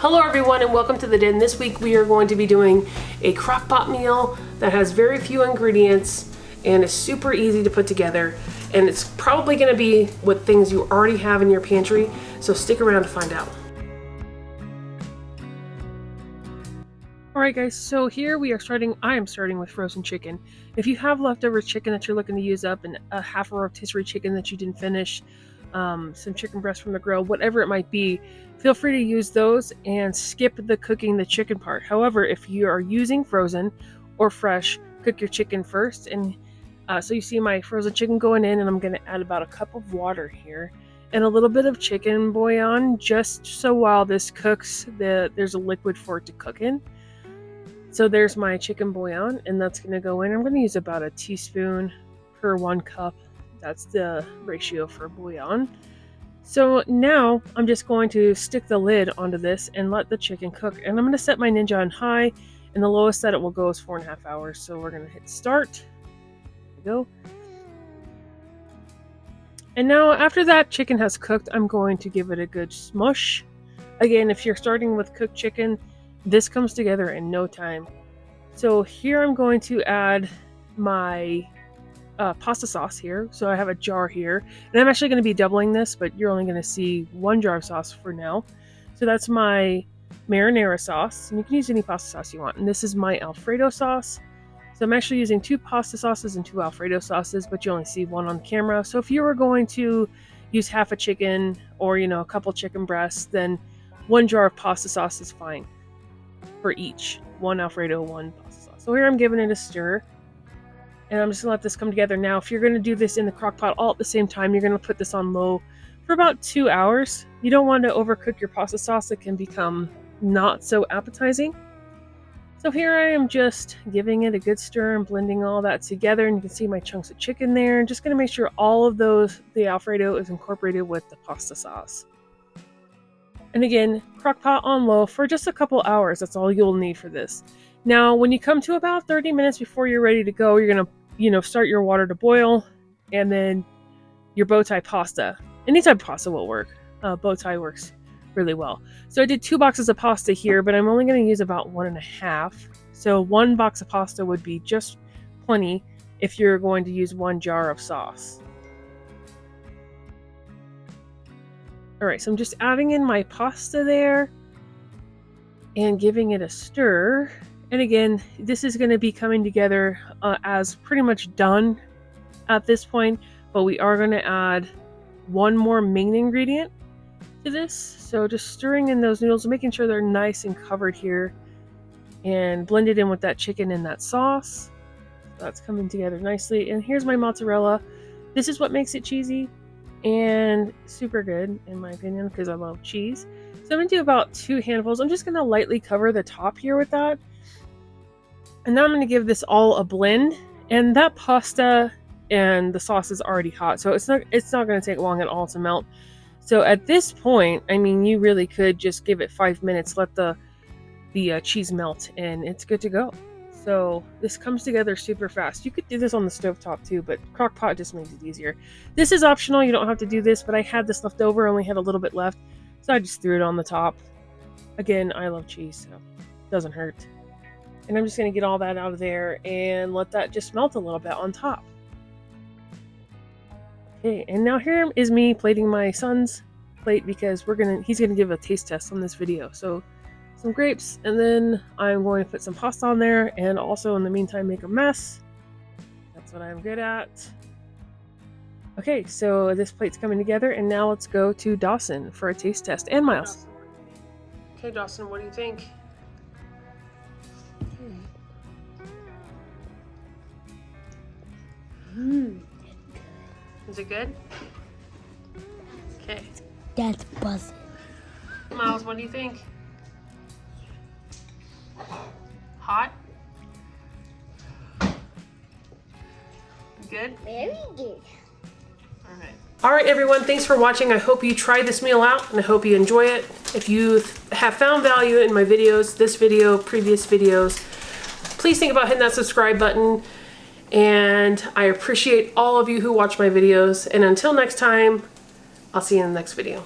Hello everyone and welcome to the den. This week we are going to be doing a crock-pot meal that has very few ingredients and is super easy to put together, and it's probably going to be with things you already have in your pantry, so stick around to find out. Alright guys, so here we are I am starting with frozen chicken. If you have leftover chicken that you're looking to use up, and a half a rotisserie chicken that you didn't finish, some chicken breast from the grill, whatever it might be, feel free to use those and skip the cooking the chicken part. However, if you are using frozen or fresh, cook your chicken first. And so you see my frozen chicken going in, and I'm going to add about a cup of water here and a little bit of chicken bouillon, just so while this cooks, there's a liquid for it to cook in. So there's my chicken bouillon, and that's going to go in. I'm going to use about a teaspoon per 1 cup. That's the ratio for bouillon. So now I'm just going to stick the lid onto this and let the chicken cook. And I'm going to set my Ninja on high, and the lowest that it will go is 4.5 hours. So we're going to hit start. There we go. And now after that chicken has cooked, I'm going to give it a good smush. Again, if you're starting with cooked chicken, this comes together in no time. So here I'm going to add my pasta sauce here. So I have a jar here, and I'm actually going to be doubling this, but you're only going to see 1 jar of sauce for now. So that's my marinara sauce, and you can use any pasta sauce you want. And this is my Alfredo sauce. So I'm actually using 2 pasta sauces and 2 Alfredo sauces, but you only see 1 on the camera. So if you were going to use half a chicken or, a couple chicken breasts, then 1 jar of pasta sauce is fine for each. 1 Alfredo, 1 pasta sauce. So here I'm giving it a stir. And I'm just gonna let this come together. Now, if you're gonna do this in the crock pot all at the same time, you're gonna put this on low for about 2 hours. You don't want to overcook your pasta sauce. It can become not so appetizing. So here I am just giving it a good stir and blending all that together. And you can see my chunks of chicken there. And just gonna make sure all of the Alfredo is incorporated with the pasta sauce. And again, crock pot on low for just a couple hours. That's all you'll need for this. Now, when you come to about 30 minutes before you're ready to go, you're gonna start your water to boil, and then your bow tie pasta. Any type of pasta will work. Bow tie works really well. So I did 2 boxes of pasta here, but I'm only going to use about 1.5. So 1 box of pasta would be just plenty if you're going to use 1 jar of sauce. Alright, so I'm just adding in my pasta there and giving it a stir. And again, this is going to be coming together as pretty much done at this point, but we are going to add 1 more main ingredient to this. So just stirring in those noodles, making sure they're nice and covered here, and blend it in with that chicken and that sauce. That's coming together nicely. And here's my mozzarella. This is what makes it cheesy and super good, in my opinion, because I love cheese. So I'm going to do about 2 handfuls. I'm just going to lightly cover the top here with that. And now I'm going to give this all a blend, and that pasta and the sauce is already hot, so it's not going to take long at all to melt. So at this point, I mean, you really could just give it 5 minutes, let the cheese melt, and it's good to go. So this comes together super fast. You could do this on the stovetop too, but crock pot just makes it easier. This is optional, you don't have to do this, but I had this left over, only had a little bit left, so I just threw it on the top. Again, I love cheese, so it doesn't hurt. And I'm just going to get all that out of there and let that just melt a little bit on top. Okay, and now here is me plating my son's plate, because he's going to give a taste test on this video. So some grapes, and then I'm going to put some pasta on there, and also in the meantime make a mess. That's what I'm good at. Okay, so this plate's coming together, and now let's go to Dawson for a taste test, and Miles. Okay, Dawson, what do you think? Is it good? Okay. That's buzzing. Miles, what do you think? Hot? Good? Very good. Alright everyone, thanks for watching. I hope you try this meal out, and I hope you enjoy it. If you have found value in my videos, this video, previous videos, please think about hitting that subscribe button. And I appreciate all of you who watch my videos. And until next time, I'll see you in the next video.